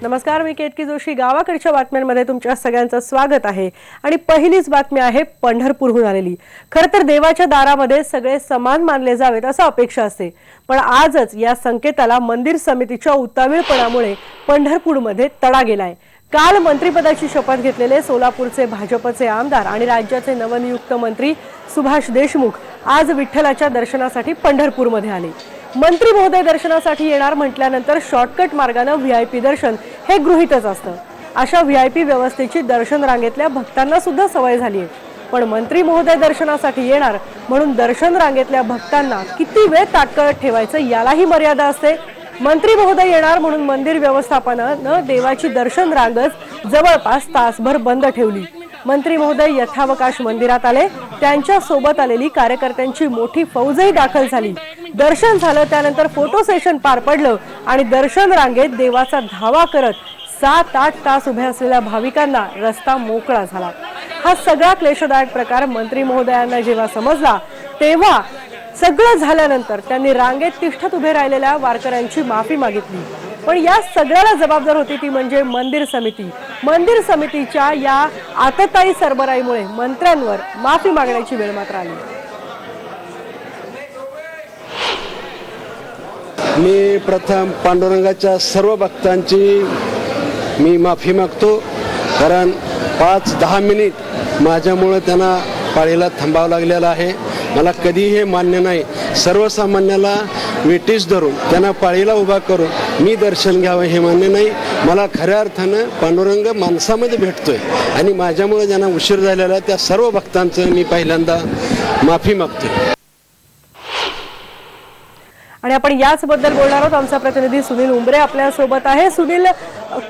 नमस्कार, मी केतकी जोशी. गावाकडच्या बातम्यांमध्ये तुमच्या सगळ्यांचं स्वागत आहे. आणि पहिलीच बातमी आहे पंढरपूरहून आलेली. खरं तर देवाच्या दारामध्ये सगळे समान मानले जावेत असं अपेक्षा असते, पण आजच या संकेताला मंदिर समितीच्या उतावीळपणामुळे पंढरपूरमध्ये तडा गेलाय. काल मंत्रिपदाची शपथ घेतलेले सोलापूरचे भाजपचे आमदार आणि राज्याचे नवनियुक्त मंत्री सुभाष देशमुख आज विठ्ठलाच्या दर्शनासाठी पंढरपूरमध्ये आले. मंत्री महोदय दर्शनासाठी येणार म्हटल्यानंतर शॉर्टकट मार्गाने व्हीआयपी दर्शन हे गृहीतच असतं. अशा व्हीआयपी व्यवस्थेची दर्शन रांगेतल्या भक्तांना सुद्धा सवय झाली आहे. पण मंत्री महोदय दर्शनासाठी येणार म्हणून दर्शन रांगेतल्या भक्तांना किती वेळ ताटकळत ठेवायचं यालाही मर्यादा असते. मंत्री महोदय येणार म्हणून मंदिर व्यवस्थापनानं देवाची दर्शन रांगच जवळपास तासभर बंद ठेवली. मंत्री महोदय यथावकाश मंदिरात आले. त्यांच्या सोबत आलेली कार्यकर्त्यांची मोठी फौजही दाखल झाली. दर्शन झालं, त्यानंतर फोटो सेशन पार पडलं आणि दर्शन रांगेत देवाचा धावा करत 7-8 तास उभे असलेल्या भाविकांना रस्ता मोकळा झाला. हा सगळा क्लेशदायक प्रकार मंत्री महोदयांना जेव्हा समजला तेव्हा सगळं झाल्यानंतर त्यांनी रांगेत तिष्ठत उभे राहिलेल्या वारकऱ्यांची माफी मागितली. पण या सगळ्याला जबाबदार होती ती म्हणजे मंदिर समिती. मंदिर समितीच्या या आततायी सरबराईमुळे मंत्र्यांवर माफी मागण्याची वेळ मात्र आली. मी प्रथम पांडुरंगाच्या सर्व भक्तांची मी माफी मागतो, कारण 5-10 मिनिट माझ्यामुळे त्यांना पाळीला थांबावं लागलेलं आहे. मला कधी हे मान्य नाही. सर्वसामान्याला वेटीस धरून त्यांना पाळीला उभा करून मी दर्शन घ्यावं हे मान्य नाही. मला खऱ्या अर्थानं पांडुरंग माणसामध्ये भेटतोय आणि माझ्यामुळे ज्यांना उशीर झालेला त्या सर्व भक्तांचं मी पहिल्यांदा माफी मागतोय. आणि आपण याच बद्दल बोलणार आहोत. आमचा प्रतिनिधी सुनील उंबरे आपल्या सोबत आहे. सुनील,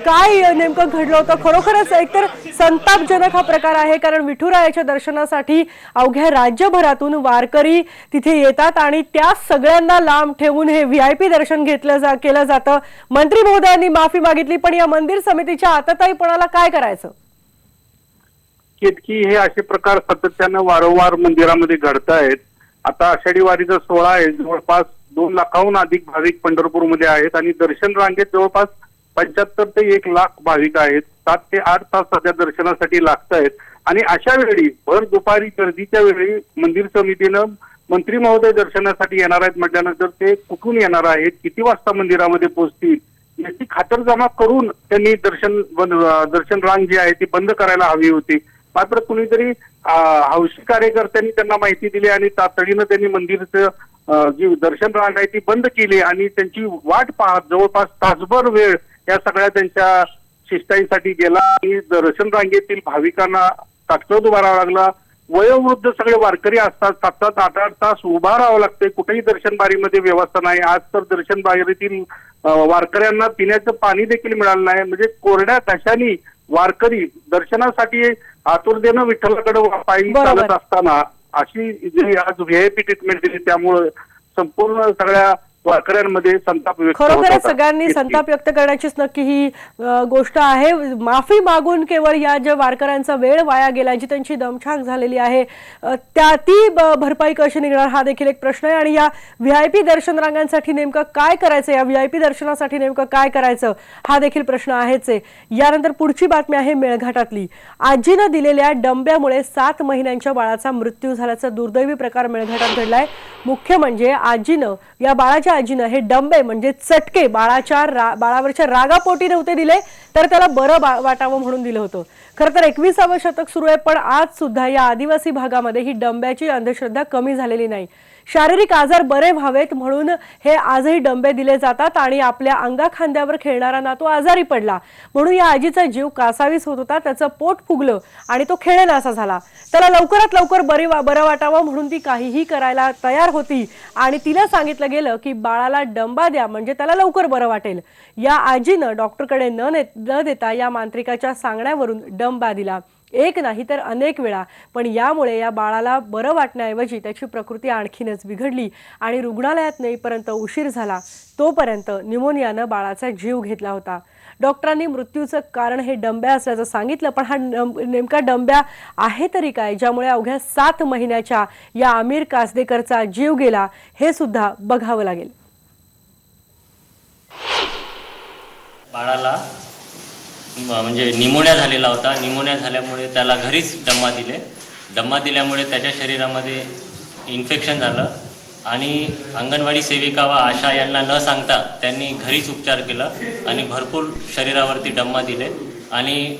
काय नेमकं घडलं होतं? खरोखरच एकतर संतापजनक हा प्रकार आहे, कारण विठुरायाच्या दर्शनासाठी अवघ्या राज्यभरातून वारकरी तिथे येतात आणि त्या सगळ्यांना लांब ठेवून हे व्हीआयपी दर्शन केलं जातं. मंत्री महोदयांनी माफी मागितली, पण या मंदिर समितीच्या आतताईपणाला काय करायचं? की हे असे प्रकार सातत्यानं वारंवार मंदिरामध्ये घडतायत. आता आषाढी वारीचा सोहळा आहे. जवळपास 2 लाखाहून अधिक भाविक पंढरपूरमध्ये आहेत आणि दर्शन रांगेत जवळपास 75 ते 1 लाख भाविक आहेत. 7 ते 8 तास सध्या दर्शनासाठी लागतायत. आणि अशा वेळी भर दुपारी गर्दीच्या वेळी मंदिर समितीनं मंत्री महोदय दर्शनासाठी येणार आहेत म्हटल्यानंतर ते कुठून येणार आहेत, किती वाजता मंदिरामध्ये पोहोचतील याची खातरजमा करून त्यांनी दर्शन रांग जी आहे ती बंद करायला हवी होती. मात्र कुणीतरी हौशी कार्यकर्त्यांनी त्यांना माहिती दिली आणि तातडीनं त्यांनी मंदिरचं जी दर्शन रांग आहे ती बंद केली आणि त्यांची वाट पाहत जवळपास तासभर वेळ या सगळ्या त्यांच्या शिष्टाईसाठी गेला. आणि दर्शन रांगेतील भाविकांना ताटकळत उभा राहावं लागला. वयोवृद्ध सगळे वारकरी असतात, 7-7, 8-8 तास उभा राहावं लागते. कुठेही दर्शन बारीमध्ये व्यवस्था नाही. आज तर दर्शन बारीतील वारकऱ्यांना पिण्याचं पाणी देखील मिळालं नाही. म्हणजे कोरड्या दशानी वारकरी दर्शनासाठी आतुरतेनं विठ्ठलाकडे पायी चालत असताना अशी जी आज व्हीआयपी ट्रीटमेंट दिली त्यामुळे संपूर्ण सगळ्या वारकऱ्यांमध्ये संताप व्यक्त होत होता. खरोखरच सगळ्यांनी संताप व्यक्त करण्याचीच नक्की ही गोष्ट आहे. माफी मागून केवळ या ज्या वारकऱ्यांचा वेळ वाया गेला, जी त्यांची दमछाक झालेली आहे, ती भरपाई कशी निघणार हा देखील एक प्रश्न आहे. आणि या व्हीआयपी दर्शन रांगांसाठी नेमकं काय करायचं, या व्हीआयपी दर्शनासाठी नेमकं काय करायचं हा देखील प्रश्न आहेच आहे. यानंतर पुढची बातमी आहे मेळघाटातली. आजीनं दिलेल्या डंब्यामुळे 7 महिन्यांच्या बाळाचा मृत्यू झाल्याचा दुर्दैवी प्रकार मेळघाटात घडलाय. मुख्य म्हणजे या बाळाच्या आजीनं हे डंबे म्हणजे चटके बाळावरच्या रागापोटी नव्हते दिले, तर त्याला बरं वाटावं म्हणून दिलं होतं. खरं तर 21वे शतक सुरू आहे, पण आज सुद्धा या आदिवासी भागामध्ये ही डंब्याची अंधश्रद्धा कमी झालेली नाही. शारीरिक आजार बरे व्हावेत म्हणून हे आजही डंबे दिले जातात आणि आपल्या अंगाखांद्यावर खेळणारा नातू आजारी पडला म्हणून या आजीचा जीव कासावीस होत होता. त्याचं पोट फुगलं आणि तो खेळेनासा झाला. त्याला लवकरात लवकर बरं वाटावं म्हणून ती काहीही करायला तयार होती आणि तिला सांगितलं गेलं की बाळाला डंबा द्या म्हणजे त्याला लवकर बरं वाटेल. या आजीनं डॉक्टरकडे न देता या मांत्रिकाच्या सांगण्यावरून डंबा दिला. एक नाही तर अनेक वेळा. पण यामुळे या बाळाला बरं वाटण्याऐवजी त्याची प्रकृती आणखीनच बिघडली आणि रुग्णालयात नेईपर्यंत उशीर झाला. तोपर्यंत न्यूमोनियानं बाळाचा जीव घेतला होता. डॉक्टरांनी मृत्यूचं कारण हे डंब्या असल्याचं सांगितलं, पण हा नेमका डंब्या आहे तरी काय, ज्यामुळे अवघ्या 7 महिन्याच्या या आमिर कासदेकरचा जीव गेला हे सुद्धा बघावं लागेल. बाळाला म्हणजे निमोनिया झालेला होता. निमोनिया झाल्यामुळे त्याला घरीच डम्मा दिले. डम्मा दिल्यामुळे त्याच्या शरीरामध्ये इन्फेक्शन झालं आणि अंगणवाडी सेविका व आशा यांना न सांगता त्यांनी घरीच उपचार केला आणि भरपूर शरीरावरती डम्मा दिले. आणि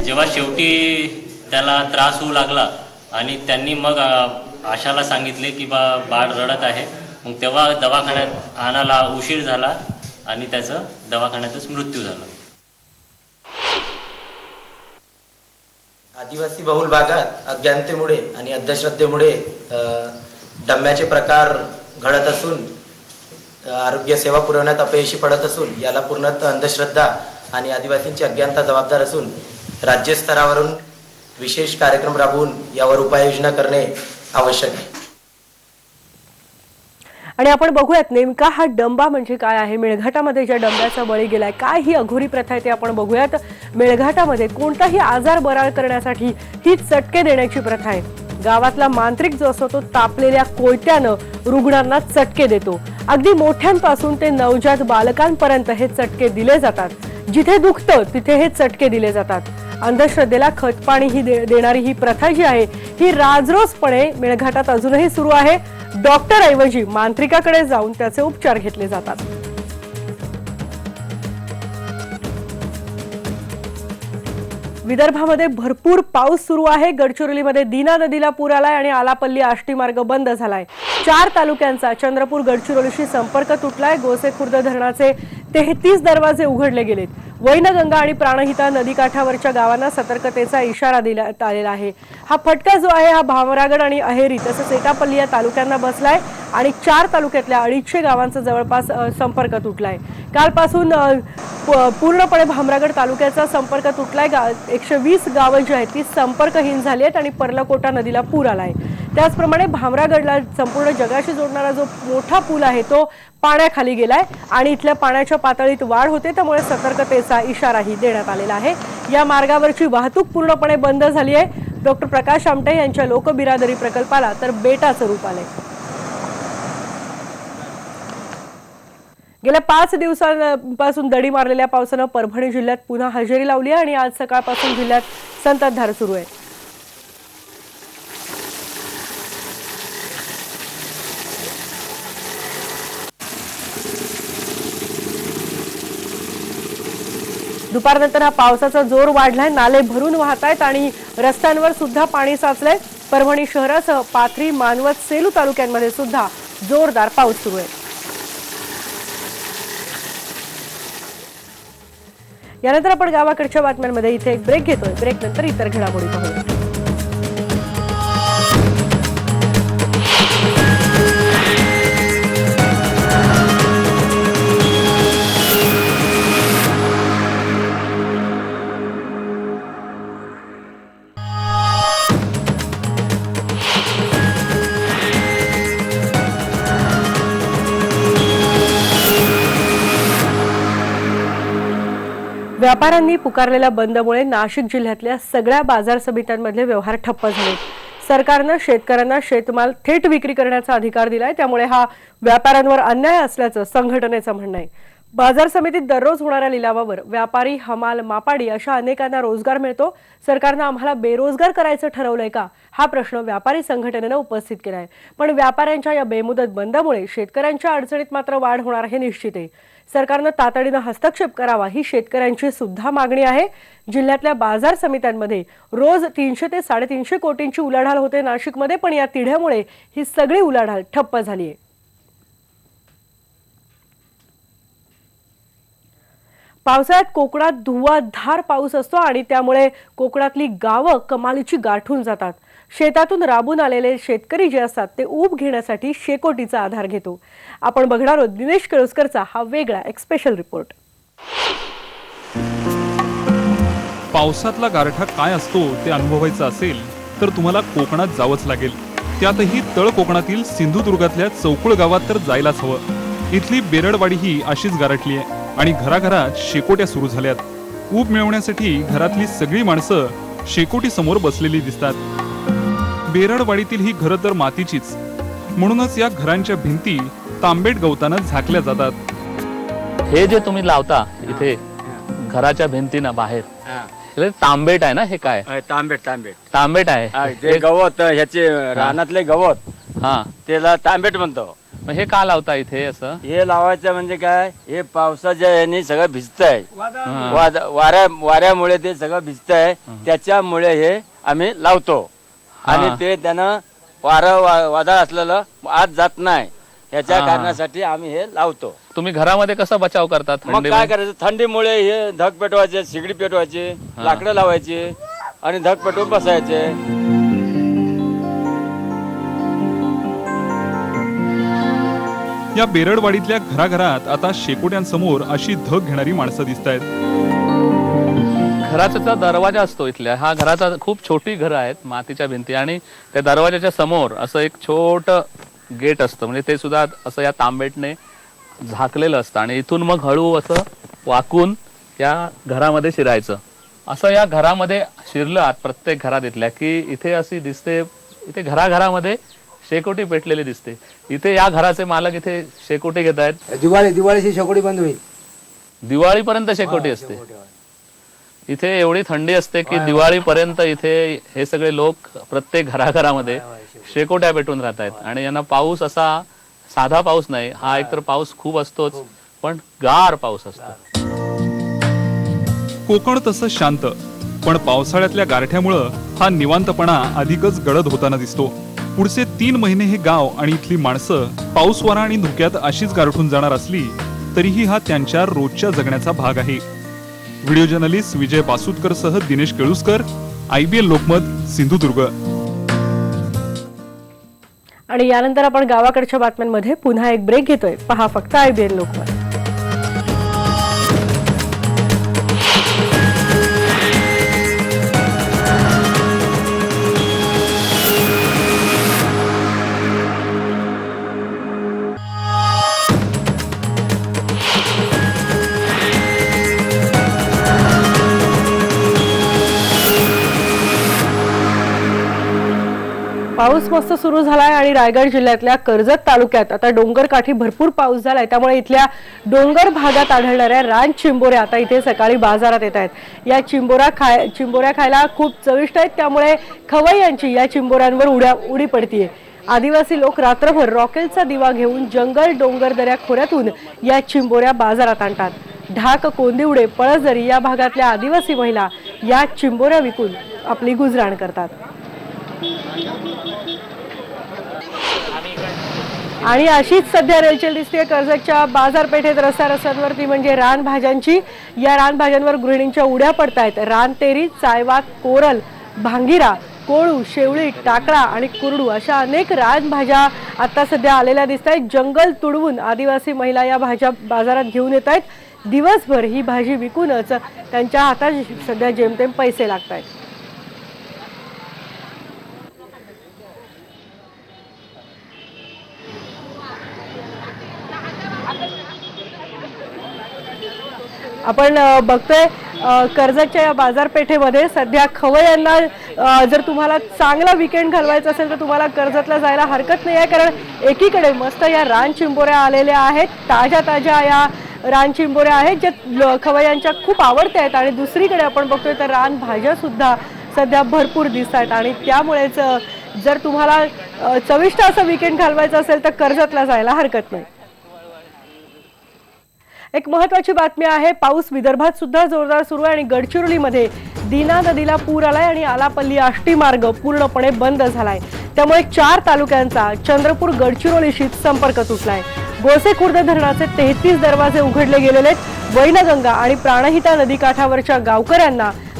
जेव्हा शेवटी त्याला त्रास होऊ लागला आणि त्यांनी मग आशाला सांगितले की बाळ रडत आहे. मग तेव्हा दवाखान्यात आणायला उशीर झाला आणि त्याचं दवाखान्यातच मृत्यू झाला. आदिवासी बहुल भागात अज्ञानतेमुळे आणि अंधश्रद्धेमुळे डम्म्याचे प्रकार घडत असून आरोग्य सेवा पुरवण्यात अपयशी पडत असून याला पूर्णतः अंधश्रद्धा आणि आदिवासींची अज्ञानता जबाबदार असून राज्यस्तरावरून विशेष कार्यक्रम राबवून यावर उपाययोजना करणे आवश्यक आहे. आणि आपण बघूयात नेमका हा डंबा म्हणजे काय आहे. मेळघाटामध्ये ज्या डंब्याचा बळी गेलाय, काय ही अघोरी प्रथा आहे ते आपण बघूयात. मेळघाटामध्ये कोणताही आजार बरा करण्यासाठी ही चटके देण्याची प्रथा आहे. गावातला मांत्रिक जो असतो तो तापलेल्या कोयत्यानं रुग्णांना चटके देतो. अगदी मोठ्यांपासून ते नवजात बालकांपर्यंत हे चटके दिले जातात. जिथे दुखतं तिथे हे चटके दिले जातात. अंधश्रद्धेला खतपाणी ही देणारी ही प्रथा जी आहे ही राजरोसपणे मेळघाटात अजूनही सुरू आहे. डॉक्टर ऐवजी मांत्रिकाकडे जाऊन त्याचे उपचार घेतले जातात. विदर्भामध्ये भरपूर पाऊस सुरू आहे. गडचिरोलीमध्ये दीना नदीला पूर आलाय आणि आलापल्ली आष्टी मार्ग बंद झालाय. 4 तालुक्यांचा चंद्रपूर गडचिरोलीशी संपर्क तुटलाय. गोसेखुर्द धरणाचे 33 दरवाजे उघडले गेलेत. वैनगंगा आणि प्राणहिता नदीकाठावरच्या गावांना सतर्कतेचा इशारा देण्यात आलेला आहे. हा फटका जो आहे हा भामरागड आणि अहेरी तसंच एटापल्ली या तालुक्यांना बसलाय आणि 4 तालुक्यातल्या 250 गावांचा जवळपास संपर्क तुटलाय. कालपासून पूर्णपणे भामरागड तालुक्याचा संपर्क तुटलाय. 120 गावं जी आहेत ती संपर्कहीन झाली आहेत आणि पर्लकोटा नदीला पूर आलाय. त्याचप्रमाणे भामरागडला संपूर्ण जगाशी जोडणारा जो मोठा पूल आहे तो पाण्याखाली गेलाय आणि इथल्या पाण्याच्या पातळीत वाढ होते. त्यामुळे सतर्कतेचा इशाराही देण्यात आलेला आहे. या मार्गावरची वाहतूक पूर्णपणे बंद झाली आहे. डॉक्टर प्रकाश आमटे यांच्या लोकबिरादरी प्रकल्पाला तर बेटाचं रूप आलंय. गेल्या 5 दिवसांपासून दडी मारलेल्या पावसानं परभणी जिल्ह्यात पुन्हा हजेरी लावली आहे आणि आज सकाळपासून जिल्ह्यात संततधार सुरू आहे. दुपारनंतर हा पावसाचा जोर वाढलाय. नाले भरून वाहत आहेत आणि रस्त्यांवर सुद्धा पाणी साचलंय. परभणी शहरासह पाथरी, मानवत, सेलू तालुक्यांमध्ये सुद्धा जोरदार पाऊस सुरू आहे. यानंतर आपण गावाकडच्या बातम्यांमध्ये इथे एक ब्रेक घेतोय. ब्रेक नंतर इतर घडामोडी पाहूया. व्यापाऱ्यांनी पुकारलेल्या बंदमुळे नाशिक जिल्ह्यातल्या सगळ्या बाजार समित्यांमधले व्यवहार ठप्प झाले. सरकारनं शेतकऱ्यांना शेतमाल थेट विक्री करण्याचा अधिकार दिलाय. त्यामुळे हा व्यापाऱ्यांवर अन्याय असल्याचं संघटनेचं म्हणणं आहे. बाजार समितीत दररोज होणाऱ्या लिलावावर व्यापारी, हमाल, मापाडी अशा अनेकांना रोजगार मिळतो. सरकारनं आम्हाला बेरोजगार करायचं ठरवलंय का, हा प्रश्न व्यापारी संघटनेनं उपस्थित केलाय. पण व्यापाऱ्यांच्या या बेमुदत बंदमुळे शेतकऱ्यांच्या अडचणीत मात्र वाढ होणार हे निश्चित आहे. सरकारनं तातडीनं हस्तक्षेप करावा ही शेतकऱ्यांची सुद्धा मागणी आहे. जिल्ह्यातल्या बाजार समित्यांमध्ये रोज 300 ते 350 कोटींची उलाढाल होते नाशिकमध्ये, पण या तिढ्यामुळे ही सगळी उलाढाल ठप्प झाली आहे. पावसाळ्यात कोकणात धुवाधार पाऊस असतो आणि त्यामुळे कोकणातली गावं कमालीची गाठून जातात. शेतातून राबून आलेले शेतकरी जे असतात ते ऊब घेण्यासाठी शेकोटीचा आधार घेतो. आपण बघणार आहोत दिनेश केळुसकरचा हा वेगळा एक स्पेशल रिपोर्ट. पावसातला गारठा काय असतो ते अनुभवायचं असेल तर तुम्हाला कोकणात जावंच लागेल. त्यातही तळ कोकणातील सिंधुदुर्गातल्या चौकुळ गावात तर जायलाच हवं. इथली बेरडवाडी ही अशीच गारठली आहे आणि घराघरात शेकोट्या सुरू झाल्यात. ऊब मिळवण्यासाठी घरातली सगळी माणसं शेकोटी समोर बसलेली दिसतात. बेरडवाडीतील ही घरं तर मातीचीच, म्हणूनच या घरांच्या भिंती तांबेट गवतानं झाकल्या जातात. हे जे तुम्ही लावता इथे घराच्या भिंतीना बाहेर हे तांबेट आहे ना, हे काय तांबेट तांबेट आहे ते गवत ह्याचे रानातले गवत हा, त्याला तांबेट म्हणतो. मग हे का लावता इथे असं? हे लावायचं म्हणजे काय, हे पावसाच्या याने सगळं भिजतंय, वाऱ्यामुळे ते सगळं भिजतंय, त्याच्यामुळे हे आम्ही लावतो. आणि ते त्यानं वादळ असलेलं आत जात नाही, याच्या कारणासाठी आम्ही हे लावतो. तुम्ही घरामध्ये कसा बचाव करतात? मग काय करायचं, थंडीमुळे हे धग पेटवायचे, शिगडी पेटवायची, लाकडं लावायची आणि धग पेटवून बसायचे. या बेरडवाडीतल्या घराघरात आता शेकोट्यांसमोर अशी धग घेणारी माणसं दिसत आहेत. घराचा दरवाजा असतो इथल्या, हा घराचा खूप छोटी घरं आहेत, मातीच्या भिंती, आणि त्या दरवाजाच्या समोर असं एक छोट गेट असतं, म्हणजे ते सुद्धा असं या तांबेटने झाकलेलं असतं, आणि इथून मग हळू असं वाकून या घरामध्ये शिरायचं. असं या घरामध्ये शिरलं आत प्रत्येक घरात इथल्या की इथे अशी दिसते, इथे घराघरामध्ये शेकोटी पेटलेली दिसते. इथे या घराचे मालक इथे शेकोटी घेत आहेत. दिवाळीची शेकोटी बंद होईल, दिवाळीपर्यंत शेकोटी असते इथे. एवढी थंडी असते की दिवाळीपर्यंत इथे हे सगळे लोक प्रत्येक घराघरामध्ये शेकोट्या पेटून राहत आहेत. आणि यांना पाऊस असा साधा पाऊस नाही, हा एकतर पाऊस खूप असतोच, पण गार पाऊस असतो. कोकण तसं शांत, पण पावसाळ्यातल्या गारठ्यामुळं हा निवांतपणा अधिकच गडद होताना दिसतो. पुढचे 3 महिने हे गाव आणि इथली माणसं पाऊस, वारा आणि धुक्यात अशीच गारठून जाणार असली तरीही हा त्यांच्या रोजच्या जगण्याचा भाग आहे. व्हिडिओ जर्नलिस्ट विजय बासुदकर सह दिनेश केळुसकर, IBN लोकमत, सिंधुदुर्ग. आणि यानंतर आपण गावाकडच्या बातम्यांमध्ये पुन्हा एक ब्रेक घेतोय. पहा फक्त IBN लोकमत. पाऊस मस्त सुरू झालाय आणि रायगड जिल्ह्यातल्या कर्जत तालुक्यात आता डोंगरकाठी भरपूर पाऊस झालाय. त्यामुळे इथल्या डोंगर भागात आढळणाऱ्या रान चिंबोऱ्या आता इथे सकाळी बाजारात येत आहेत. या चिंबोऱ्या खायला खूप चविष्ट आहेत, त्यामुळे खवय्यांची या चिंबोऱ्यांवर उडी पडतीये. आदिवासी लोक रात्रभर रॉकेलचा दिवा घेऊन जंगल, डोंगर, दऱ्या खोऱ्यातून या चिंबोऱ्या बाजारात आणतात. ढाक, कोंदिवडे, पळसदरी या भागातल्या आदिवासी महिला या चिंबोऱ्या विकून आपली गुजराण करतात. आणि अशीच सध्या रेलचेल दिसते कर्जतच्या बाजारपेठेत. रस्त्यांवरती म्हणजे रानभाज्यांची. या रानभाज्यांवर गृहिणींच्या उड्या पडतायत. रानतेरी, चायवा, कोरल, भांगिरा, कोळू, शेवळी, टाकळा आणि कुरडू अशा अनेक रानभाज्या आता सध्या आलेल्या दिसत आहेत. जंगल तुडवून आदिवासी महिला या भाज्या बाजारात घेऊन येत आहेत. दिवसभर ही भाजी विकूनच त्यांच्या हातात सध्या जेमतेम पैसे लागत आहेत. आपण बघतोय कर्जतच्या या बाजारपेठेमध्ये सध्या खवय्यांना जर तुम्हाला चांगला विकेंड घालवायचा असेल तर तुम्हाला कर्जतला जायला हरकत नाही आहे, कारण एकीकडे मस्त या रान चिंबोऱ्या आलेल्या आहेत. ताज्या या रान चिंबोऱ्या आहेत ज्या खवय्यांच्या खूप आवडत्या आहेत. आणि दुसरीकडे आपण बघतोय तर रान भाज्या सुद्धा सध्या भरपूर दिसत आहेत. आणि त्यामुळेच जर तुम्हाला चविष्ट असं विकेंड घालवायचं असेल तर कर्जतला जायला हरकत नाही. एक महत्त्वाची बातमी आहे. पाऊस विदर्भात सुद्धा जोरदार सुरू आहे आणि गडचिरोलीमध्ये दिना नदीला पूर आलाय आणि आलापल्ली आष्टी मार्ग पूर्णपणे बंद झालाय. त्यामुळे 4 तालुक्यांचा चंद्रपूर गडचिरोलीशी संपर्क तुटलाय. गोसेखुर्द धरणाचे 33 दरवाजे उघडले गेलेले आहेत. वैनगंगा आणि प्राणहिता नदीकाठावरच्या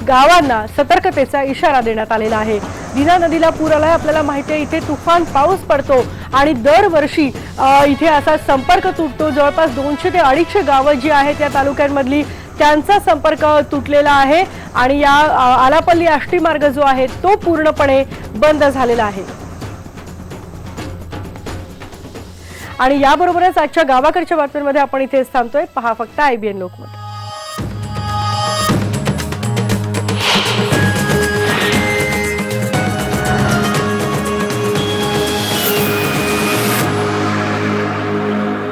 गावांना सतर्कतेचा इशारा देण्यात आलेला आहे. दिना नदीला पूर आलाय. आपल्याला माहिती आहे इथे तुफान पाऊस पडतो आणि दरवर्षी इथे असा संपर्क तुटतो. जवळपास 200 ते 250 गावं जी आहेत या तालुक्यांमधली त्यांचा संपर्क तुटलेला आहे आणि या आलापल्ली आष्टी मार्ग जो आहे तो पूर्णपणे बंद झालेला आहे. आणि याबरोबरच आजच्या गावाकडच्या बातम्यांमध्ये आपण इथेच थांबतोय. पहा फक्त IBN लोकमत.